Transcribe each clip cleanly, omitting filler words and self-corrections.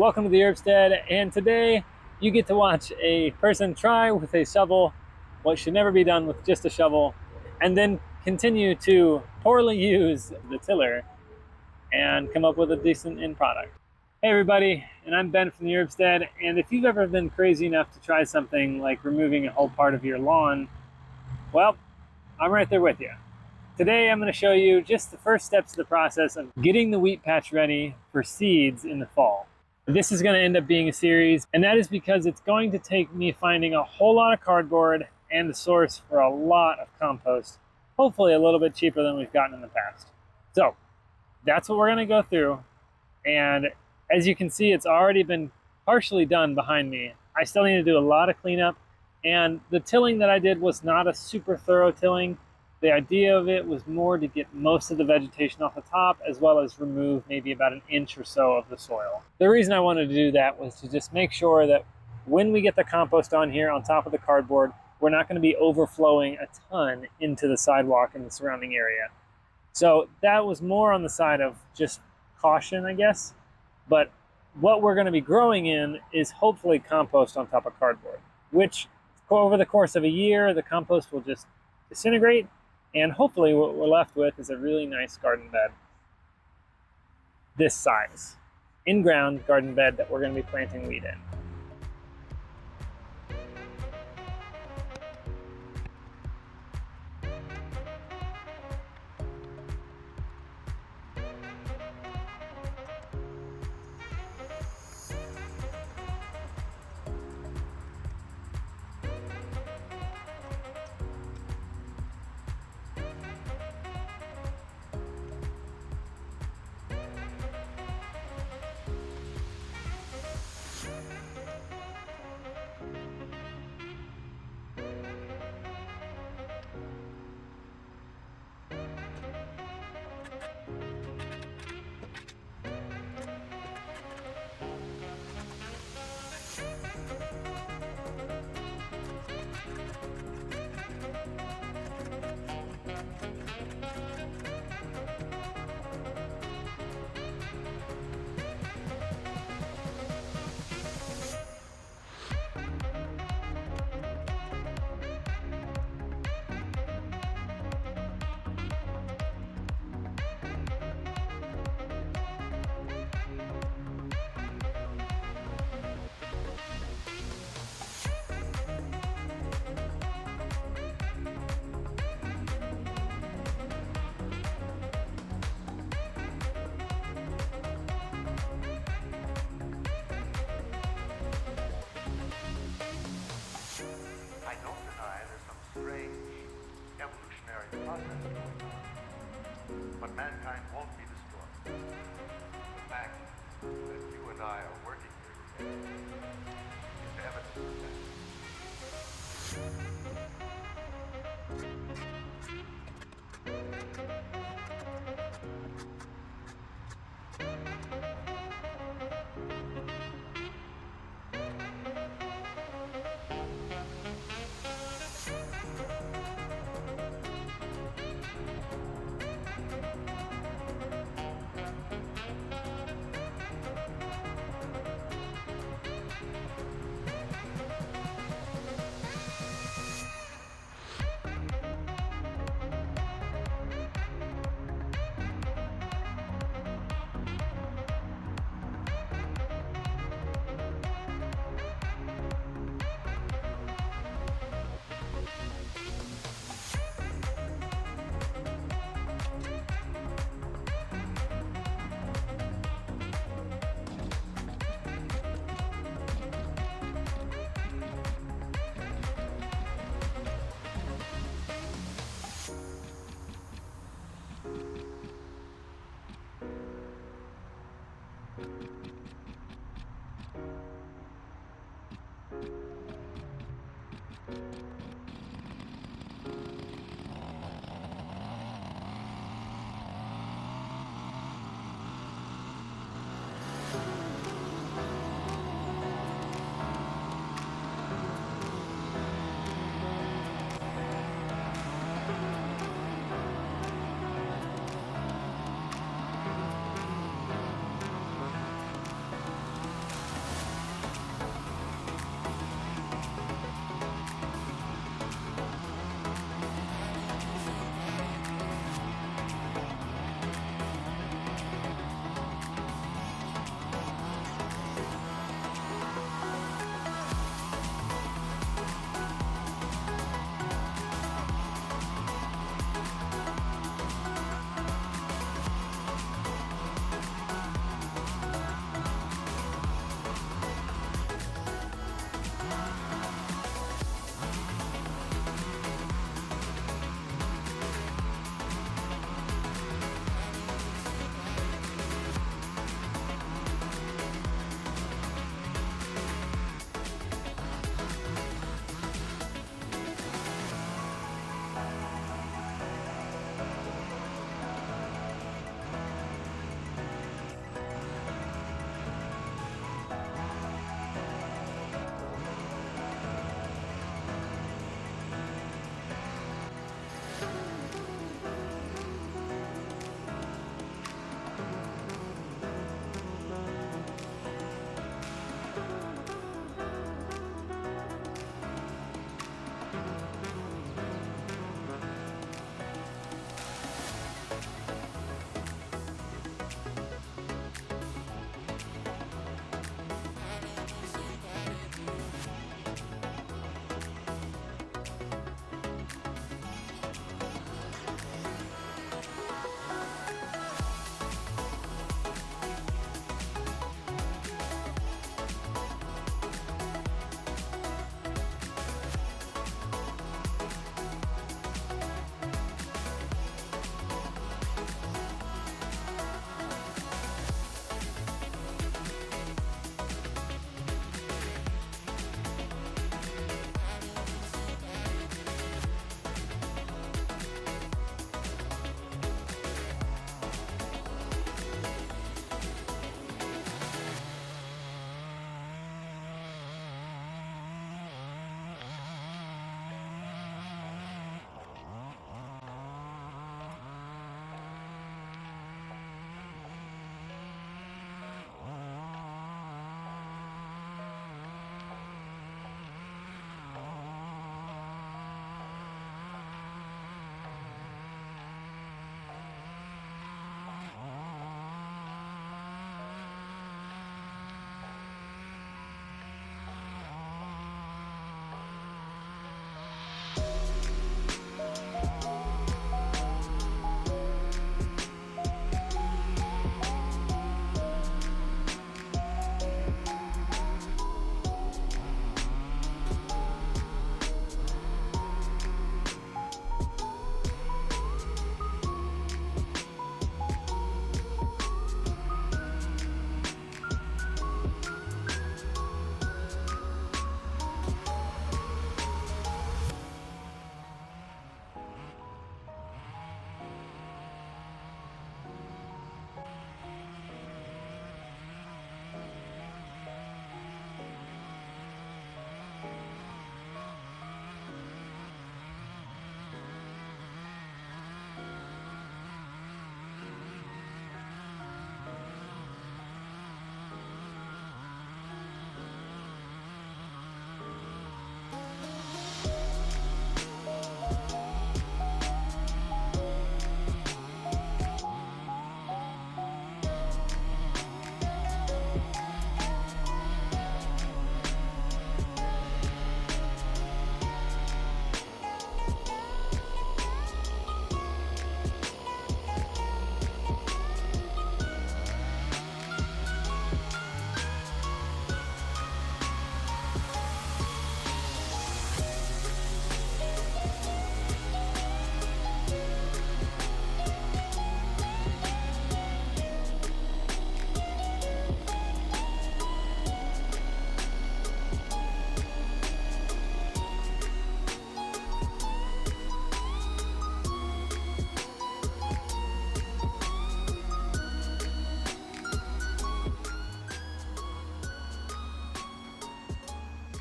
Welcome to the Urbstead, and today you get to watch a person try with a shovel what should never be done with just a shovel, and then continue to poorly use the tiller and come up with a decent end product. Hey everybody, and I'm Ben from the Urbstead, and if you've ever been crazy enough to try something like removing a whole part of your lawn, well, I'm right there with you. Today I'm going to show you just the first steps of the process of getting the wheat patch ready for seeds in the fall. This is going to end up being a series, and that is because it's going to take me finding a whole lot of cardboard and the source for a lot of compost, hopefully a little bit cheaper than we've gotten in the past. So that's what we're going to go through, and as you can see, it's already been partially done behind me. I still need to do a lot of cleanup, and the tilling that I did was not a super thorough tilling. The idea of it was more to get most of the vegetation off the top, as well as remove maybe about an inch or so of the soil. The reason I wanted to do that was to just make sure that when we get the compost on here on top of the cardboard, we're not going to be overflowing a ton into the sidewalk and the surrounding area. So that was more on the side of just caution, I guess. But what we're going to be growing in is hopefully compost on top of cardboard, which over the course of a year, the compost will just disintegrate. And hopefully what we're left with is a really nice garden bed this size, in-ground garden bed that we're going to be planting wheat in. Evolutionary process going on, but mankind won't be destroyed. The fact that you and I are working here together is evidence of that.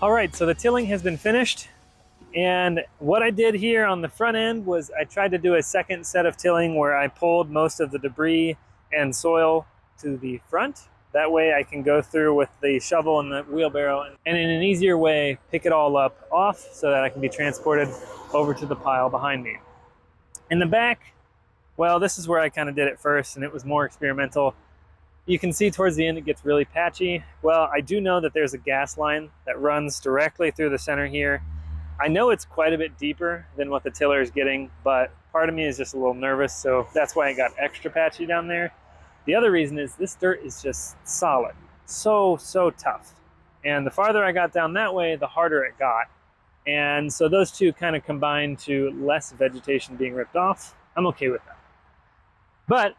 All right, so the tilling has been finished. And what I did here on the front end was I tried to do a second set of tilling where I pulled most of the debris and soil to the front. That way I can go through with the shovel and the wheelbarrow and in an easier way pick it all up off so that I can be transported over to the pile behind me. In the back, well, this is where I kind of did it first and it was more experimental. You can see towards the end it gets really patchy. Well, I do know that there's a gas line that runs directly through the center here. I know it's quite a bit deeper than what the tiller is getting, but part of me is just a little nervous, so that's why I got extra patchy down there. The other reason is this dirt is just solid, so tough. And the farther I got down that way, the harder it got. And so those two kind of combined to less vegetation being ripped off. I'm okay with that. But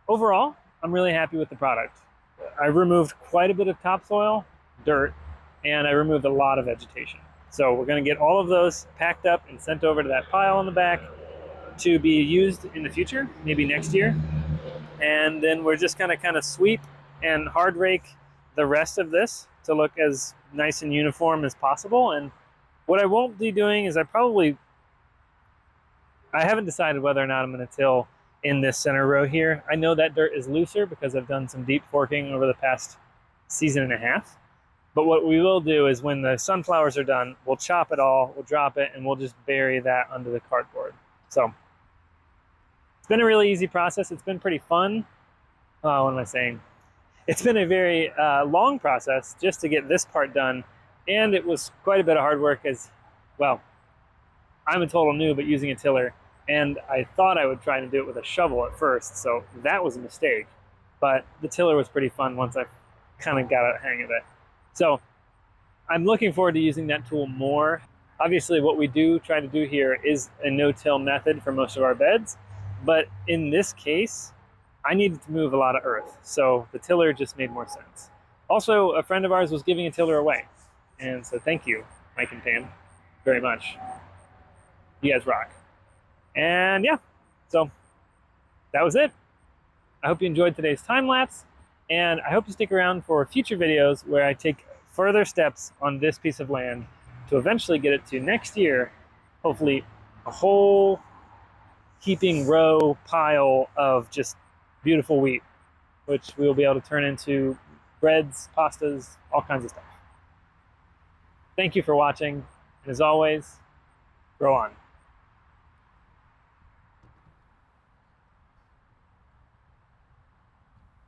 overall, I'm really happy with the product. I removed quite a bit of topsoil, dirt, and I removed a lot of vegetation. So we're going to get all of those packed up and sent over to that pile in the back to be used in the future, maybe next year. And then we're just going to kind of sweep and hard rake the rest of this to look as nice and uniform as possible. And what I won't be doing is I haven't decided whether or not I'm going to till in this center row here. I know that dirt is looser because I've done some deep forking over the past season and a half. But what we will do is when the sunflowers are done, we'll chop it all, we'll drop it, and we'll just bury that under the cardboard. So it's been a really easy process. It's been pretty fun. Oh, what am I saying? It's been a very long process just to get this part done. And it was quite a bit of hard work as, well, I'm a total noob at using a tiller. And I thought I would try to do it with a shovel at first. So that was a mistake. But the tiller was pretty fun once I kind of got a hang of it. So I'm looking forward to using that tool more. Obviously what we do try to do here is a no-till method for most of our beds, but in this case, I needed to move a lot of earth, so the tiller just made more sense. Also, a friend of ours was giving a tiller away, and so thank you, Mike and Pam, very much. You guys rock. And yeah, so that was it. I hope you enjoyed today's time-lapse. And I hope you stick around for future videos where I take further steps on this piece of land to eventually get it to next year, hopefully a whole heaping row pile of just beautiful wheat, which we'll be able to turn into breads, pastas, all kinds of stuff. Thank you for watching, and as always, grow on.